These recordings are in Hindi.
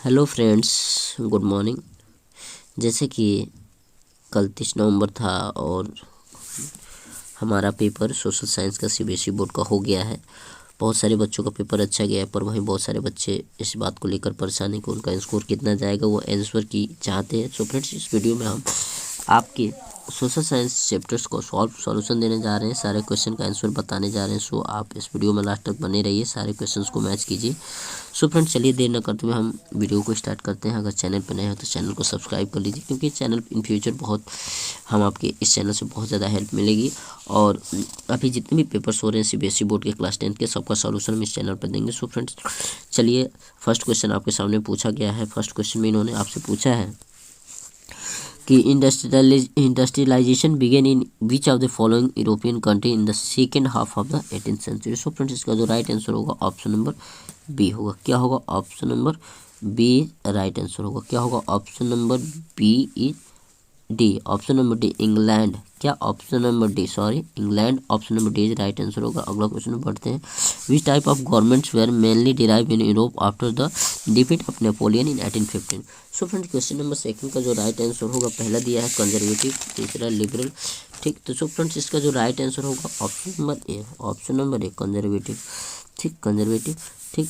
Hello friends, good morning. जैसे कि कल 30 नवंबर था और हमारा पेपर सोशल साइंस का सीबीएसई बोर्ड का हो गया है। बहुत सारे बच्चों का पेपर अच्छा गया है, पर वहीं बहुत सारे बच्चे इस बात को लेकर परेशान हैं कि उनका स्कोर कितना जाएगा, वो आंसर की चाहते हैं। सो फ्रेंड्स, इस वीडियो में हम आपके सोशल साइंस चैप्टर्स को सॉल्यूशन देने जा रहे हैं, सारे क्वेश्चन का आंसर बताने जा रहे हैं। सो आप इस वीडियो में लास्ट तक बने रहिए, सारे क्वेश्चंस को मैच कीजिए। सो फ्रेंड्स, चलिए देर न करते हुए हम वीडियो को स्टार्ट करते हैं। अगर चैनल पर नए हो तो चैनल को सब्सक्राइब कर लीजिए, क्योंकि चैनल इन फ्यूचर बहुत हम आपके इस चैनल से बहुत ज़्यादा हेल्प मिलेगी। और अभी जितने भी पेपर्स हो रहे हैं सीबीएसई बोर्ड के क्लास 10 के, सबका सॉल्यूशन हम इस चैनल पर देंगे। सो फ्रेंड्स, चलिए फर्स्ट क्वेश्चन आपके सामने पूछा गया है। फर्स्ट क्वेश्चन में इन्होंने आपसे पूछा है कि industrialisation began in which of the following European country in the second half of the 18th century. So friends, इसका जो राइट आंसर होगा ऑप्शन नंबर बी होगा। क्या होगा? Option number B right answer होगा। क्या होगा? Option number B is D. Option number D England. क्या? Option number D, sorry, England. Option number D is right answer होगा। अगला क्वेश्चन में पढ़ते हैं। Which type of governments were mainly derive in Europe after the defeat of Napoleon in 1815। So friends, question number second का जो राइट आंसर होगा, पहला दिया है कंजर्वेटिव, तीसरा लिबरल। ठीक, तो सो फ्रेंड्स, इसका जो राइट आंसर होगा ऑप्शन नंबर ए। ऑप्शन नंबर ए कंजर्वेटिव। ठीक, कंजर्वेटिव। ठीक,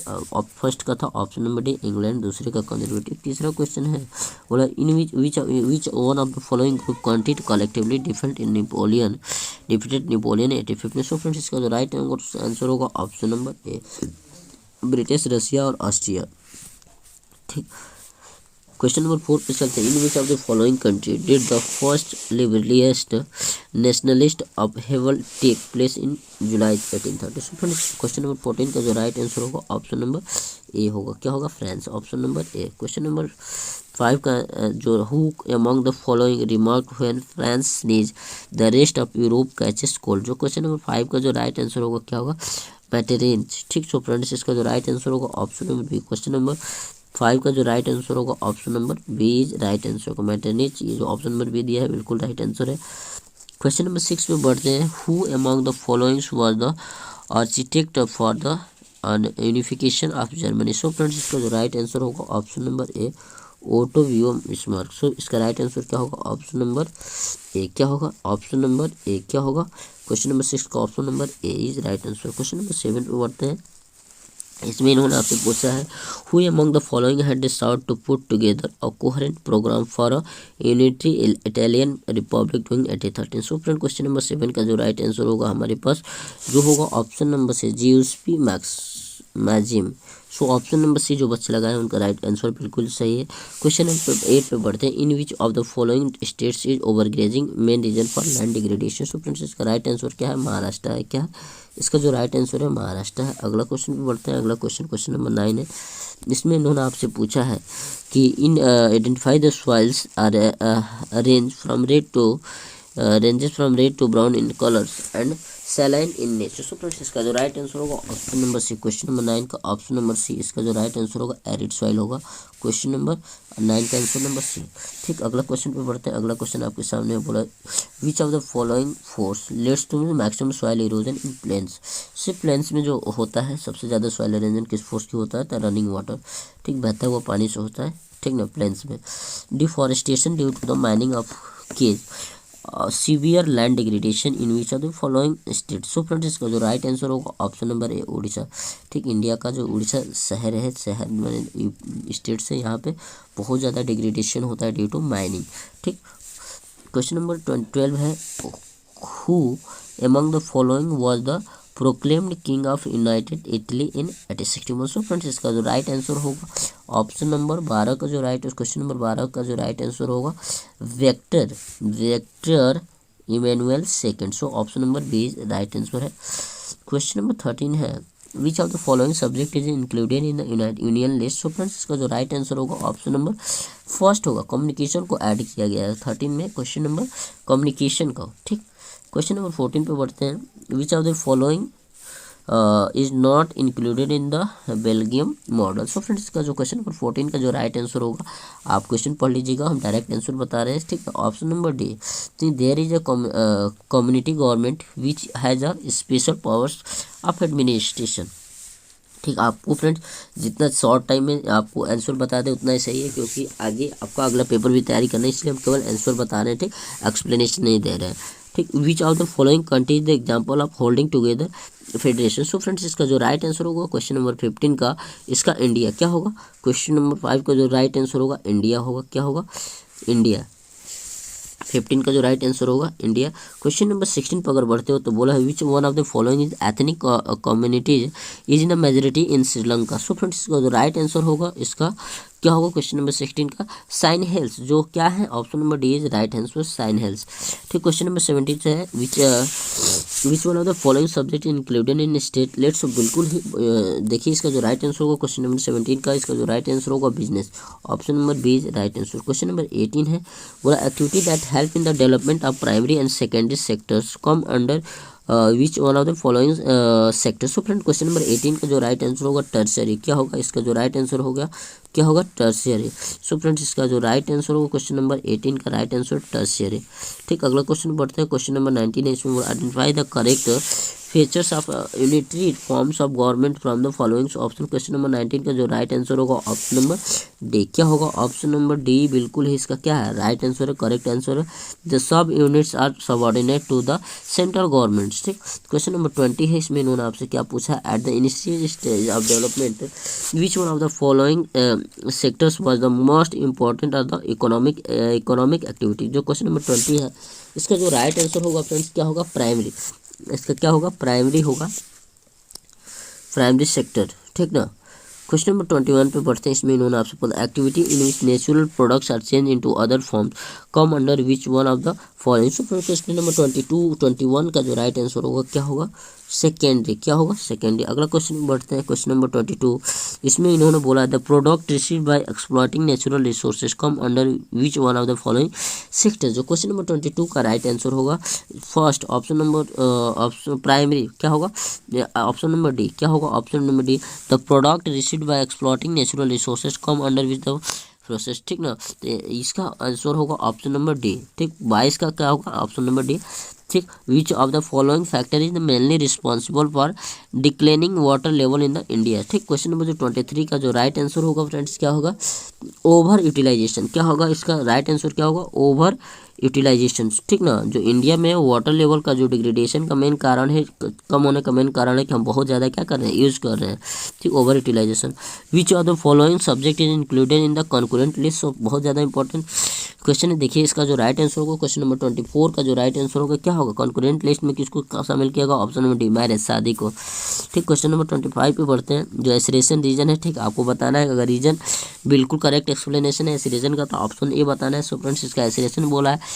फर्स्ट का था ऑप्शन नंबर डी इंग्लैंड, दूसरे का कंजर्वेटिव। तीसरा क्वेश्चन है, बोला in which one of the following group country collectively defended Napoleon 1815। So friends, इसका जो राइट आंसर होगा option number A British, Russia और ऑस्ट्रिया। ठीक, क्वेश्चन नंबर 4 पे चलते हैं। In which of the following country did the first liberalist nationalist upheaval take place in July 1830। So friends, question number 14 का जो राइट आंसर होगा ऑप्शन नंबर ए होगा। क्या होगा? France. Option number A. Question number 5 का जो who among the following remark when France sneeze the rest of Europe catches cold. जो क्वेश्चन नंबर 5 का जो राइट आंसर होगा, क्या होगा? मैटेरेंस। ठीक, सो फ्रेंड्स, इसका जो राइट आंसर होगा option number B. Question number 5 का जो राइट आंसर होगा option number B is right answer होगा। मैटरनिच, ये जो ऑप्शन नंबर बी दिया है बिल्कुल राइट आंसर है। क्वेश्चन नंबर 6 में बढ़ते हैं। Who among the followings was the architect for the unification of Germany. So friends, इसका जो राइट आंसर होगा ऑप्शन नंबर ए ओटो वियो बिस्मार्क। सो इसका राइट आंसर क्या होगा? ऑप्शन नंबर ए। क्या होगा? ऑप्शन नंबर ए। क्या होगा? क्वेश्चन नंबर 6 का option number A is right answer. Question number 7 पे बढ़ते हैं। इसमें इन्होंने आपसे पूछा है, who among the following had decided to put together a coherent programme for a unitary Italian republic during 1813। So friend, question number 7 का जो राइट आंसर होगा हमारे पास जो होगा ऑप्शन नंबर से जिउस्पी मैजिम। सो ऑप्शन नंबर सी जो बच्चे लगाए उनका राइट आंसर बिल्कुल सही है। क्वेश्चन नंबर 8 पे बढ़ते हैं। In which of the following states is overgrazing main reason for land degradation. So friends, इसका राइट आंसर क्या है? महाराष्ट्र है। क्या है? इसका जो राइट आंसर है महाराष्ट्र है। अगला क्वेश्चन पे बढ़ते हैं। अगला क्वेश्चन नंबर 9 है। इसमें इन्होंने आपसे पूछा है कि in identify the soils are ranges from red to brown in colors and saline in nature। So friends, इसका जो राइट आंसर होगा option number C. Question number 9 का ऑप्शन नंबर सी, इसका जो राइट आंसर होगा एरिड सॉइल होगा। क्वेश्चन नंबर 9 का आंसर नंबर सी। ठीक, अगला क्वेश्चन पे बढ़ते हैं। अगला क्वेश्चन आपके सामने बोला, which of the following force leads to maximum soil erosion in plains. सिर्फ प्लेन्स में जो होता है सबसे ज़्यादा सॉइल इरोजन किस फोर्स की होता है? तो रनिंग वाटर। ठीक, बहता हुआ पानी से होता है। ठीक ना, प्लेन्स में। Deforestation due to the mining of cause, severe land degradation in which of the following state. So friends, इसका जो राइट आंसर होगा ऑप्शन नंबर ए उड़ीसा। ठीक, इंडिया का जो उड़ीसा शहर है, शहर में स्टेट से यहाँ पे बहुत ज़्यादा डिग्रेडेशन होता है ड्यू टू माइनिंग। ठीक, क्वेश्चन नंबर 12 है, who among the following was the proclaimed king of united Italy in 1861। So friends, इसका जो राइट आंसर होगा ऑप्शन नंबर 12 का जो राइट, क्वेश्चन नंबर 12 का जो राइट आंसर होगा Victor Emmanuel second. So option number B right answer है। क्वेश्चन नंबर 13 है, which of the following subject is included in the union list. So friends, इसका जो राइट आंसर होगा ऑप्शन नंबर फर्स्ट होगा। कम्युनिकेशन को ऐड किया गया है 13 में, क्वेश्चन नंबर कम्युनिकेशन का। ठीक, क्वेश्चन नंबर 14 पे बढ़ते हैं। विच of the following is not included in the Belgium model. So friends, इसका जो क्वेश्चन नंबर 14 का जो राइट आंसर होगा, आप क्वेश्चन पढ़ लीजिएगा, हम डायरेक्ट आंसर बता रहे हैं। ठीक है, option number D, there is a community government which has a special powers of administration. ठीक, आपको फ्रेंड्स जितना शॉर्ट टाइम में आपको आंसर बता दें उतना ही सही है, क्योंकि आगे आपका अगला पेपर भी तैयारी करना है, इसलिए हम केवल आंसर बता रहे हैं। ठीक, एक्सप्लेनेशन नहीं दे रहे हैं। ठीक, which of the following country the example of holding together federation. So friends इसका जो राइट आंसर होगा क्वेश्चन नंबर 15 का, इसका इंडिया क्या होगा। क्वेश्चन नंबर 5 का जो राइट आंसर होगा इंडिया होगा। क्या होगा, इंडिया। 15 का जो राइट आंसर होगा इंडिया। क्वेश्चन नंबर 16 पर अगर बढ़ते हो तो बोला है which one of the following is ethnic communities is in the majority in Sri Lanka. So friends इसका जो राइट आंसर होगा इसका क्या होगा, क्वेश्चन नंबर 16 का साइन हिल्स, जो क्या है option number D is right answer sign hills. ठीक, क्वेश्चन नंबर 17 से है which one of the following subject included in state lets. बिल्कुल ही देखिए इसका जो राइट आंसर होगा क्वेश्चन नंबर 17 का, इसका जो राइट आंसर होगा business, option number B is right answer. Question number 18 है बोला activity that help in the development of primary and secondary sectors come under which one of the following sector. So friend question number 18 का जो राइट आंसर होगा टर्शियरी। क्या होगा, इसका जो राइट आंसर होगा क्या होगा, टर्शियरी। सो फ्रेंड्स इसका जो राइट आंसर होगा क्वेश्चन नंबर 18 का राइट आंसर टर्शियरी। ठीक, अगला क्वेश्चन बढ़ते हैं, क्वेश्चन नंबर 19 है, इसमें identify the correct features of unitary forms of government from the following option. Question number 19 का जो राइट आंसर होगा ऑप्शन नंबर डी। क्या होगा, ऑप्शन नंबर डी बिल्कुल ही इसका क्या है, राइट आंसर है, करेक्ट आंसर है। The sub units are subordinate to the central government. ठीक, क्वेश्चन नंबर 20 है, इसमें इन्होंने आपसे क्या पूछा, at the initial stage of development which one of the following sectors was the most important of the economic activity. जो क्वेश्चन नंबर 20 है इसका जो राइट आंसर होगा फ्रेंड्स क्या होगा, प्राइमरी। इसका क्या होगा, प्राइमरी होगा, प्राइमरी सेक्टर। ठीक ना। क्वेश्चन नंबर 21 पे पढ़ते हैं, इसमें इन्होंने आपसे पूछा activity in which natural products are change into other forms come under which one of the following. So question number 21 का जो राइट आंसर होगा क्या होगा, सेकेंडरी। क्या होगा, सेकेंडरी। अगला क्वेश्चन बढ़ते हैं, क्वेश्चन नंबर 22, इसमें इन्होंने बोला the product received by exploiting natural resources come under which one of the following sector. जो क्वेश्चन नंबर 22 का राइट आंसर होगा first option number option primary. क्या होगा, ऑप्शन नंबर डी। क्या होगा, option number D the product received by exploiting natural resources come under which the process. ठीक ना, तो इसका आंसर होगा ऑप्शन नंबर डी। ठीक, 22 का क्या होगा, ऑप्शन नंबर डी। ठीक, which of the following factor is mainly responsible for declining water level in the India. ठीक, क्वेश्चन नंबर 23 का जो राइट आंसर होगा फ्रेंड्स क्या होगा, ओवर यूटिलाइजेशन। क्या होगा, इसका राइट आंसर क्या होगा, ओवर यूटिलाइजेशन। ठीक ना, जो इंडिया में वाटर लेवल का जो डिग्रेडेशन का मेन कारण है, कम होने का मेन कारण है कि हम बहुत ज़्यादा क्या कर रहे हैं, यूज़ कर रहे हैं। ठीक, over utilization. Which of the following subject is included in the concurrent list. बहुत ज़्यादा इंपॉर्टेंट क्वेश्चन है। देखिए इसका जो राइट आंसर होगा क्वेश्चन नंबर 24 का जो राइट आंसर होगा क्या होगा, कॉन्करेंट लिस्ट में किसको शामिल किया गया, ऑप्शन नंबर डी मैरिज, शादी को। ठीक, क्वेश्चन नंबर 25 पे बढ़ते हैं, जो एसरेशन रीजन है। ठीक, आपको बताना है अगर रीजन बिल्कुल करेक्ट एक्सप्लेनेशन है एसरेशन का तो ऑप्शन ए बताना है। सो फ्रेंड्स इसका एसरेशन बोला है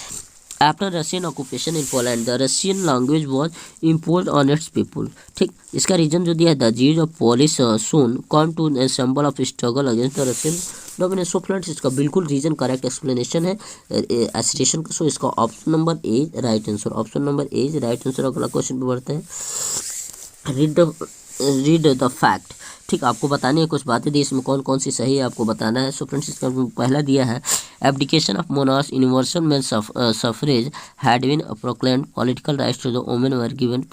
after Russian occupation in Poland the Russian language was impose on its people. ठीक, इसका रीजन जो दिया है द जीज of Polish soon come to a symbol of struggle against the Russian domination. So friends इसका बिल्कुल रीजन करेक्ट एक्सप्लेनेशन है एसरेशन का। सो इसका option number A right answer, option number A right answer. अगला क्वेश्चन पे बढ़ते हैं, रीड द फैक्ट। ठीक, आपको बतानी है कुछ बातें दी, इसमें कौन कौन सी सही है आपको बताना है। सो फ्रेंड्स इसका पहला दिया है abdication of monarch universal men suffrage had been proclaimed, political rights to the women were given.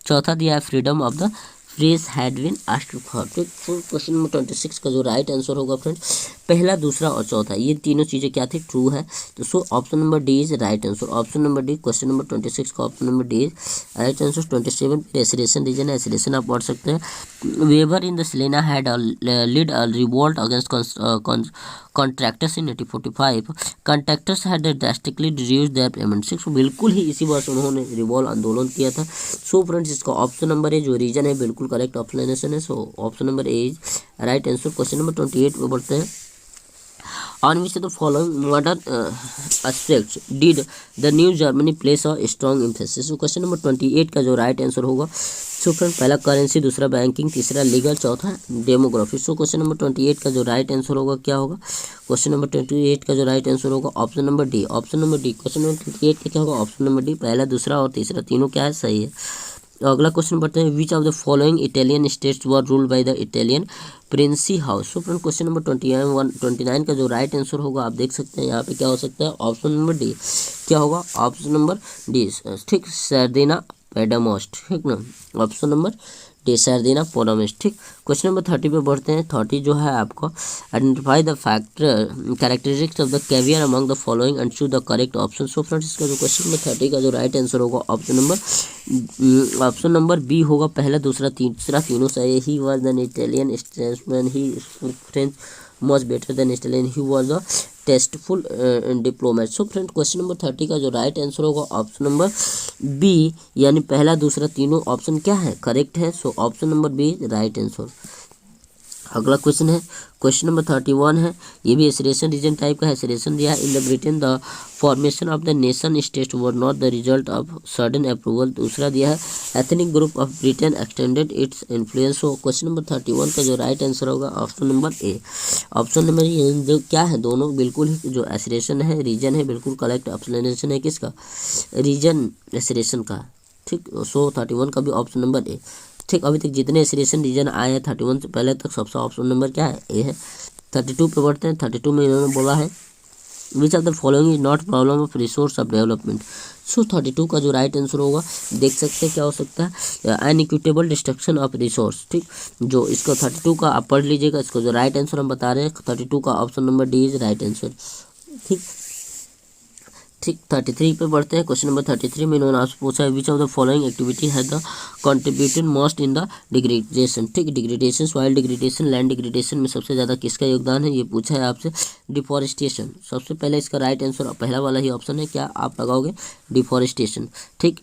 चौथा दिया है freedom of the phrase had been asked for. ठीक, क्वेश्चन नंबर 26 का जो राइट आंसर होगा फ्रेंड्स पहला, दूसरा और चौथा ये तीनों चीज़ें क्या थी, ट्रू है। तो so option number D is right answer, option number D. Question number 26 का option number D is right answer. 27 assertion reason है, एसरेशन आप पढ़ सकते हैं। Weavers in the Silesia had lead a revolt against contractors in 1845, contractors had drastically reduced their payment. Six, बिल्कुल ही इसी वर्ष उन्होंने रिवोल्ट आंदोलन किया था। सो फ्रेंड्स इसका ऑप्शन नंबर ए जो रीजन है बिल्कुल करेक्ट एक्सप्लेनेशन है। So option number A is right answer. Question number 28 पे बढ़ते हैं, on which of the following modern aspects did the new Germany place a strong emphasis। so question number 28 का जो राइट आंसर होगा सो फ्रेंड पहला करेंसी, दूसरा बैंकिंग, तीसरा लीगल, चौथा डेमोग्राफी। सो क्वेश्चन नंबर 28 का जो राइट आंसर होगा क्या होगा, क्वेश्चन नंबर 28 का जो राइट आंसर होगा option number D, option number D. Question number 28 का क्या होगा, ऑप्शन नंबर डी, पहला, दूसरा और तीसरा तीनों क्या है, सही है। अगला क्वेश्चन बढ़ते हैं, विच of the following Italian states were ruled by the Italian Princy house. So friend question number 29 का जो राइट आंसर होगा आप देख सकते हैं यहाँ पे क्या हो सकता है, ऑप्शन नंबर डी। क्या होगा, ऑप्शन नंबर डी। ठीक, सर्दिना पेडामोस्ट। ठीक ना, ऑप्शन नंबर पोनामिस। ठीक, क्वेश्चन नंबर 30 पे बढ़ते हैं। 30 जो है आपको identify the factor characteristics of the caviar among the following and choose the correct option. So friends इसका जो क्वेश्चन नंबर 30 का जो राइट आंसर होगा ऑप्शन नंबर बी होगा। पहला दूसरा तीसरा तीनों सही। He was an Italian statesman, he French much better than Stalin, he was a tasteful diplomat. So friend question number 30 का जो राइट आंसर होगा ऑप्शन नंबर बी, यानी पहला दूसरा तीनों ऑप्शन क्या है, करेक्ट है। So option number B right answer. अगला क्वेश्चन है क्वेश्चन नंबर 31 है, ये भी एसरेशन रीजन टाइप का है। एसरेशन दिया है in the Britain the formation of the nation state were not the result of sudden approval. दूसरा दिया है ethnic group of Britain extended its influence. हो क्वेश्चन नंबर 31 का जो राइट आंसर होगा ऑप्शन नंबर ए। ऑप्शन नंबर जो क्या है दोनों बिल्कुल ही जो एसरेशन है रीजन है बिल्कुल करेक्ट एक्सप्लेनेशन है किसका, रीजन एसरेशन का। ठीक, सो 31 का भी ऑप्शन नंबर ए। ठीक, अभी तक जितने एसरेशन रीजन आए हैं 31 से पहले तक सबसे ऑप्शन नंबर क्या है, ए है। 32 पे बढ़ते हैं। 32 में इन्होंने बोला है which of the following is not problem of resource of development. सो 32 का जो राइट आंसर होगा देख सकते हैं क्या हो सकता है, अनइक्विटेबल डिस्ट्रक्शन ऑफ रिसोर्स। ठीक, जो इसको 32 का आप पढ़ लीजिएगा। इसको जो राइट आंसर हम बता रहे हैं 32 का option number D is right answer. ठीक ठीक 33 पे बढ़ते हैं। क्वेश्चन नंबर 33 में इन्होंने आपसे पूछा है which of the following activity has the contributed most in the degradation. ठीक, degradation, soil degradation, land degradation में सबसे ज़्यादा किसका योगदान है, ये पूछा है आपसे। डिफॉरेस्टेशन सबसे पहले इसका राइट आंसर पहला वाला ही ऑप्शन है, क्या आप लगाओगे, डिफॉरेस्टेशन। ठीक,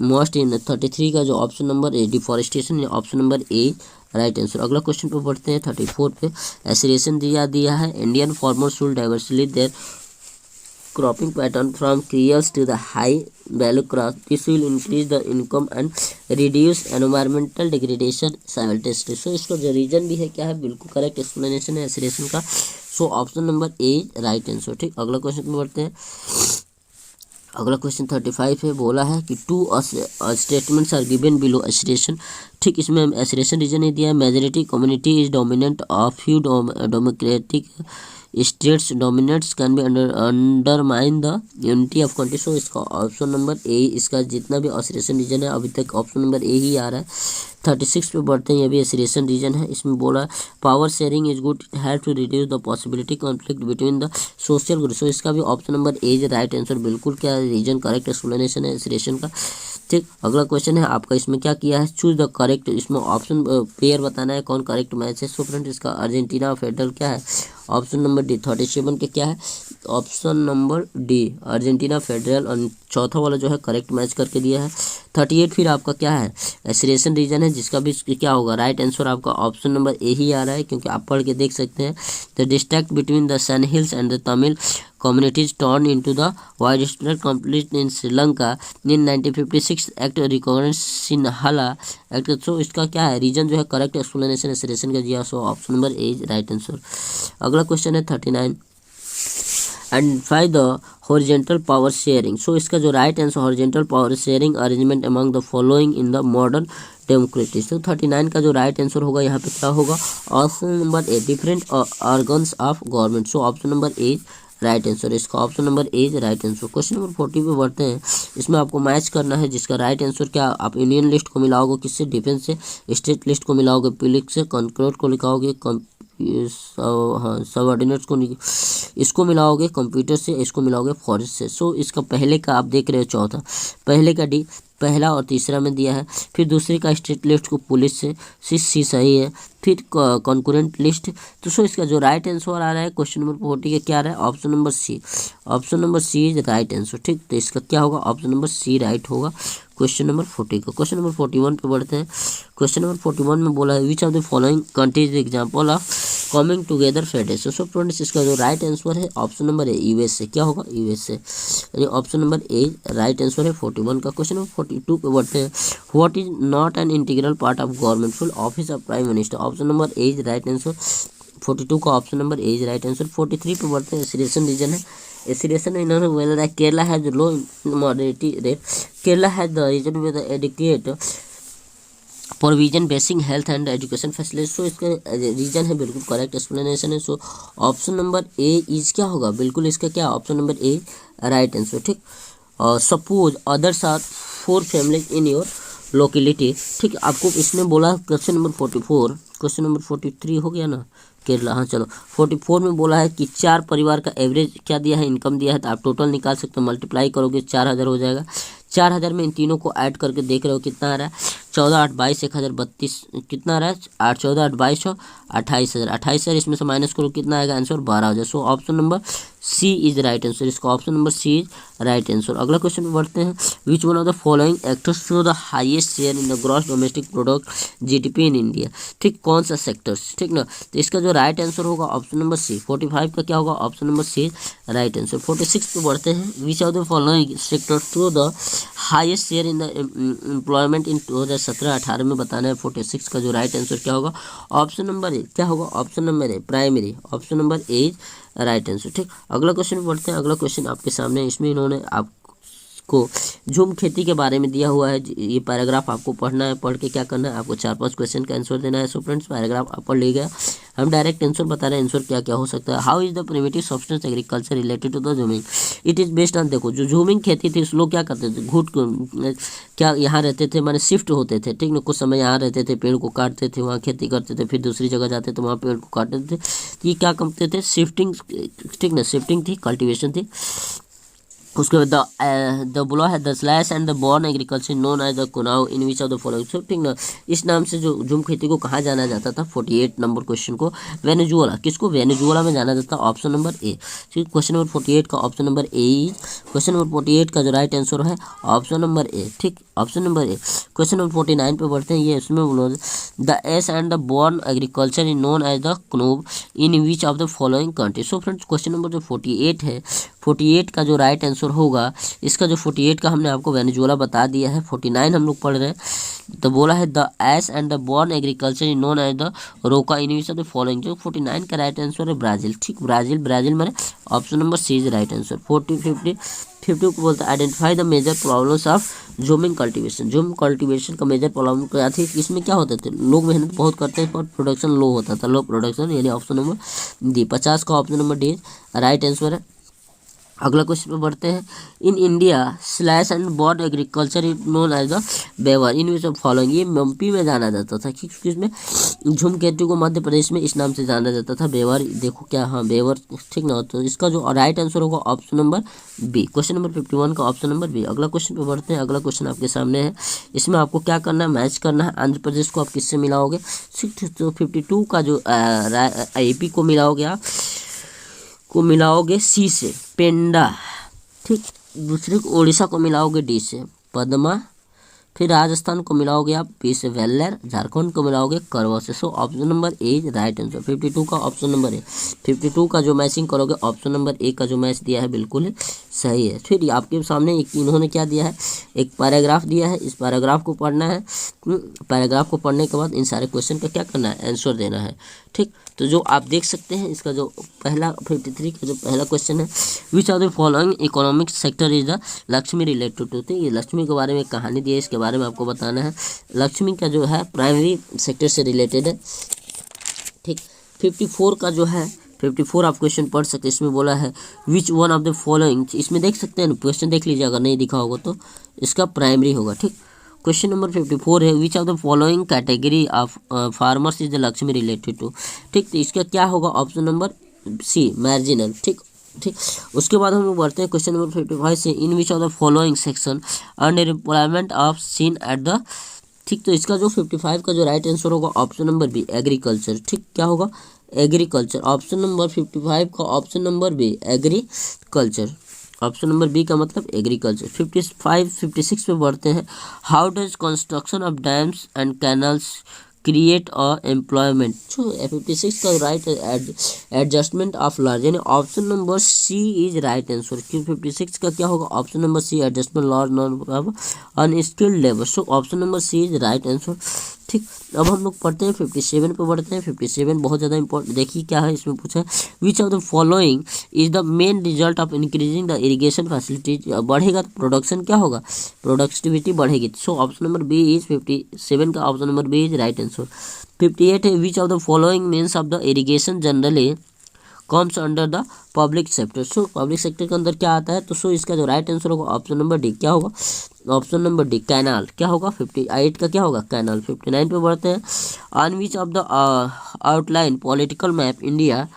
मोस्ट इन 33 का जो option number A deforestation, option number A right answer. अगला क्वेश्चन पे बढ़ते हैं 34 पे। एसरेशन दिया है Indian farmer should diversify their cropping pattern from cereals to the high value crop. This will increase the income and reduce environmental degradation simultaneously. So इसका जो रीजन भी है क्या है, बिल्कुल करेक्ट एक्सप्लेनेशन है एसरेशन का। सो option number A right answer. ठीक, अगला क्वेश्चन में बढ़ते हैं। अगला क्वेश्चन 35 है, बोला है कि two statements are given below assertion. ठीक, इसमें एसरेशन रीजन नहीं दिया है। Majority community is dominant of few democratic states dominates can be undermine the unity of country. So इसका ऑप्शन नंबर ए, इसका जितना भी एसरेशन रीजन है अभी तक ऑप्शन नंबर ए ही आ रहा है। 36 पे बढ़ते हैं, ये भी एसरेशन रीजन है। इसमें बोला है power sharing is good, help to reduce the possibility conflict between the social group. So इसका भी option number A is right answer, बिल्कुल क्या रीजन करेक्ट एक्सप्लेनेशन है एसरेशन का। ठीक, अगला क्वेश्चन है आपका, इसमें क्या किया है, चूज द करेक्ट, इसमें ऑप्शन पेयर बताना है कौन करेक्ट मैच है। सो फ्रेंड इसका अर्जेंटीना फेडरल क्या है, ऑप्शन नंबर डी। 37 के क्या है, option number D Argentina federal, और चौथा वाला जो है करेक्ट मैच करके दिया है। 38 फिर आपका क्या है, एसरेशन रीजन है, जिसका भी क्या होगा राइट आंसर आपका ऑप्शन नंबर ए ही आ रहा है, क्योंकि आप पढ़ के देख सकते हैं। The district between the sun hills and the Tamil communities turned into the widespread conflict in Sri Lanka in 1956 act recognized Sinhala act। सो इसका क्या है रीजन जो है करेक्ट एक्सप्लेनेशन एसरेशन का दिया। So option number A right answer. अगला क्वेश्चन है 39 and find the horizontal power sharing. So इसका जो right answer horizontal power sharing arrangement among the following in the modern democracy. तो 39 का जो राइट आंसर होगा यहाँ पे क्या होगा, option number A different organs of government. So option number A right answer, इसका option number A right answer. Question number 40 पे बढ़ते हैं। इसमें आपको मैच करना है, जिसका राइट आंसर क्या, आप यूनियन लिस्ट को मिलाओगे किससे, डिफेंस से, स्टेट लिस्ट को मिलाओगे पुलिस से, कॉन्क्रीट को लिखाओगे हाँ सबऑर्डिनेट्स को इसको मिलाओगे कंप्यूटर से, इसको मिलाओगे फॉरेस्ट से। सो इसका पहले का आप देख रहे हो चौथा, पहले का डी पहला और तीसरा में दिया है। फिर दूसरे का स्टेट लिस्ट को पुलिस से, सी सही है। फिर कॉन्करेंट लिस्ट। तो सो इसका जो राइट आंसर आ रहा है क्वेश्चन नंबर 40 का क्या रहा है, option number C. Option number C is right answer. ठीक, तो इसका क्या होगा, ऑप्शन नंबर सी राइट होगा क्वेश्चन नंबर 40 का। क्वेश्चन नंबर 41 पे बढ़ते हैं। क्वेश्चन नंबर 41 में बोला है which of the following countries example of coming together federation. So friends इसका जो राइट आंसर है ऑप्शन नंबर ए यूएसए, क्या होगा यूएसए, यानी option number A right answer है 41 का। क्वेश्चन नंबर 42 पे बढ़ते हैं। What is not an integral part of government full office of prime minister. Option number A is right answer 42 का option number A is right answer. 43 पे बढ़ते हैं। एसरेशन रीजन है, एसरेशन में इन्होंने बोला है Kerala has low mortality rate, Kerala has the reason with adequate provision basic health and education facility. So इसका रीजन है बिल्कुल करेक्ट एक्सप्लेनेशन है। So option number A is क्या होगा, बिल्कुल इसका क्या option number A right answer. ठीक, suppose others are 4 families in your locality. ठीक, आपको इसमें बोला क्वेश्चन नंबर 44, क्वेश्चन नंबर 43 हो गया ना केरला। हाँ चलो, 44 में बोला है कि 4 परिवार का एवरेज क्या दिया है, इनकम दिया है। तो आप टोटल निकाल सकते हो, मल्टीप्लाई करोगे 4000 हो जाएगा। 4000 में इन तीनों को ऐड करके देख रहे हो कितना आ रहा है, 14 8 22 1032 कितना आ रहा है, 8 14 8 22 28,000। 28,000 इसमें से माइनस करो कितना आएगा answer, 12,000। So option number C is right answer. इसका option number C is right answer. अगला क्वेश्चन में बढ़ते हैं। Which one of the following actors show the highest share in the gross domestic product GDP in India. ठीक, कौन सा सेक्टर्स, ठीक ना। तो इसका जो राइट आंसर होगा ऑप्शन नंबर सी। 45 का क्या होगा, option number C right answer. 46 पे बढ़ते हैं। विच of the following sector show the highest share in the employment in 2017-18 में बताना है। 46 का जो राइट आंसर क्या होगा, ऑप्शन नंबर ए। क्या होगा, option number A primary. Option number A is right answer. ठीक, अगला क्वेश्चन बढ़ते हैं। अगला क्वेश्चन आपके सामने, इसमें इन्होंने आपको झूम खेती के बारे में दिया हुआ है। ये पैराग्राफ आपको पढ़ना है। पढ़ के क्या करना है, आपको 4-5 क्वेश्चन का आंसर देना है। सो फ्रेंड्स, पैराग्राफ आप पढ़ लीजिएगा। हम डायरेक्ट आंसर बता रहे हैं, आंसर क्या क्या हो सकता है। How is the primitive subsistence agriculture related to the jhuming. It is based on, देखो जो झूमिंग खेती थी, लोग क्या करते थे, घुट क्या यहाँ रहते थे, माने शिफ्ट होते थे। ठीक ना, कुछ समय यहाँ रहते थे, पेड़ को काटते थे, वहाँ खेती करते थे, फिर दूसरी जगह जाते थे, वहाँ पेड़ को काटते थे। ये क्या करते थे, शिफ्टिंग। ठीक ना, शिफ्टिंग थी, कल्टिवेशन थी। उसके बाद द बोला है the slash and the burn agriculture known as the conuco in which of the following. ठीक ना, इस नाम से जो झूम खेती को कहाँ जाना जाता था। 48 नंबर क्वेश्चन को वेनेजुएला, किसको, वेनेजुएला में जाना जाता है। Option number A. ठीक, क्वेश्चन नंबर 48 का option number A. Question number 48 का जो राइट आंसर है ऑप्शन नंबर ए। ठीक, option number A. Question number 49 पे बढ़ते हैं। ये इसमें बोलो the S and the burn agriculture in known as the conuco in which of the following country. So friends, question number जो 48 है, 48 का जो राइट आंसर होगा, इसका जो 48 का हमने आपको वेनेजुएला बता दिया है। 49 हम लोग पढ़ रहे हैं। तो बोला है the S and the burn agriculture in known as the रोका in which of the following. जो 49 का राइट आंसर है ब्राजील। ठीक, ब्राजील, ब्राजील में option number C is right answer. 50 को बोलते हैं identify the major problems of jhuming cultivation. Jhum cultivation का मेजर प्रॉब्लम क्या थी, इसमें क्या होते थे, लोग मेहनत बहुत करते हैं पर प्रोडक्शन लो होता था, लो प्रोडक्शन, यानी ऑप्शन नंबर डी। 50 का option number D right answer है। अगला क्वेश्चन पे बढ़ते हैं। In India slash and burnt agriculture is known as the bewar in which of following. ये एमपी में जाना जाता था, क्योंकि इसमें झूम खेती को मध्य प्रदेश में इस नाम से जाना जाता था, बेवर। देखो क्या, हाँ बेवर। ठीक ना, तो इसका जो राइट आंसर होगा option number B. Question number 51 का ऑप्शन नंबर बी। अगला क्वेश्चन पे बढ़ते हैं। अगला क्वेश्चन आपके सामने है। इसमें आपको क्या करना है, मैच करना है। आंध्र प्रदेश को आप किससे मिलाओगे, 52 का जो AP को मिलाओगे, आप को मिलाओगे सी से, पेंडा। ठीक, दूसरे को उड़ीसा को मिलाओगे डी से, पद्मा। फिर राजस्थान को मिलाओगे आप बी से, वेल्लर। झारखंड को मिलाओगे करवा से। सो option number A is right answer. 52 का ऑप्शन नंबर ए। 52 का जो मैचिंग करोगे, ऑप्शन नंबर ए का जो मैच दिया है बिल्कुल ही सही है। फिर आपके सामने एक इन्होंने क्या दिया है, एक पैराग्राफ दिया है। इस पैराग्राफ को पढ़ना है। पैराग्राफ को पढ़ने के बाद इन सारे क्वेश्चन का क्या करना है, आंसर देना है। ठीक, तो जो आप देख सकते हैं, इसका जो पहला 53 का जो पहला क्वेश्चन है, which of the following economic sector is the Lakshmi related to. ये लक्ष्मी के बारे में कहानी दी है, इसके बारे में आपको बताना है। लक्ष्मी का जो है प्राइमरी सेक्टर से रिलेटेड है। ठीक, 54 का जो है 54 आप क्वेश्चन पढ़ सकते हैं। इसमें बोला है which one of the following, इसमें देख सकते हैं, क्वेश्चन देख लीजिए, अगर नहीं दिखा होगा तो इसका प्राइमरी होगा। ठीक, क्वेश्चन नंबर 54 है which of the following category of farmers is the Lakshmi related to. ठीक, तो इसका क्या होगा, ऑप्शन नंबर सी मार्जिनल। ठीक, उसके बाद हम लोग बढ़ते हैं क्वेश्चन नंबर 55 से। In which of the following section under employment of seen at the. ठीक, तो इसका जो 55 का जो राइट आंसर होगा ऑप्शन नंबर बी एग्रीकल्चर। ठीक, क्या होगा, एग्रीकल्चर। ऑप्शन नंबर 55 का option number B agriculture. Option number B का मतलब एग्रीकल्चर। 56 पे बढ़ते हैं। How does construction of dams and canals create a employment. 56 का राइट एडजस्टमेंट ऑफ लार्ज, यानी option number C is right answer. क्यों 56 का क्या होगा, option number C adjustment large of unskilled labour. So option number C is right answer. ठीक, अब हम लोग पढ़ते हैं 57 पे बढ़ते हैं। 57 बहुत ज़्यादा इंपॉर्टेंट, देखिए क्या है इसमें पूछा है। Which of the following is the main result of increasing the irrigation facilities. बढ़ेगा तो प्रोडक्शन क्या होगा, प्रोडक्टिविटी बढ़ेगी। So option number B is 57 का option number B is right answer. 58 है which of the following means of the irrigation generally comes under the public sector. So public sector के अंदर क्या आता है, तो सो इसका जो राइट आंसर होगा ऑप्शन नंबर डी। क्या होगा, ऑप्शन नंबर डी कैनाल क्या होगा, 58 का क्या होगा कैनाल। 59 पे बढ़ते हैं। On which of the outline political map India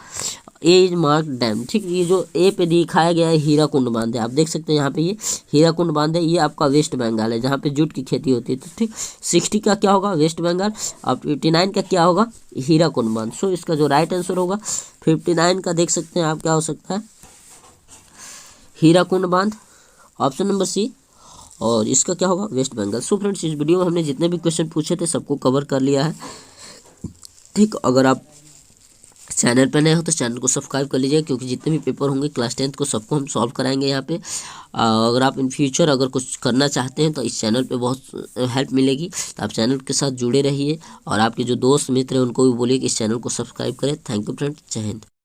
as mark dam, ठीक, ये जो ए पे दिखाया गया है हीराकुंड बांध है, आप देख सकते हैं यहाँ पे ये हीराकुंड बांध है, ये आपका वेस्ट बंगाल है जहाँ पे जूट की खेती होती है, तो ठीक 60 का क्या होगा वेस्ट बंगाल और 59 का क्या होगा हीराकुंड बांध। सो इसका जो राइट आंसर होगा 59 का देख सकते हैं आप क्या हो सकता है हीराकुंड बांध, ऑप्शन नंबर सी, और इसका क्या होगा वेस्ट बंगाल। सो फ्रेंड्स इस वीडियो में हमने जितने भी क्वेश्चन पूछे थे सबको कवर कर लिया है, ठीक। अगर आप चैनल पर नए हो तो चैनल को सब्सक्राइब कर लीजिए, क्योंकि जितने भी पेपर होंगे क्लास 10th को सबको हम सॉल्व कराएंगे यहाँ पे। अगर आप इन फ्यूचर अगर कुछ करना चाहते हैं तो इस चैनल पे बहुत हेल्प मिलेगी, तो आप चैनल के साथ जुड़े रहिए और आपके जो दोस्त मित्र हैं उनको भी बोलिए कि इस चैनल को सब्सक्राइब करें। थैंक यू फ्रेंड्स, जय हिंद।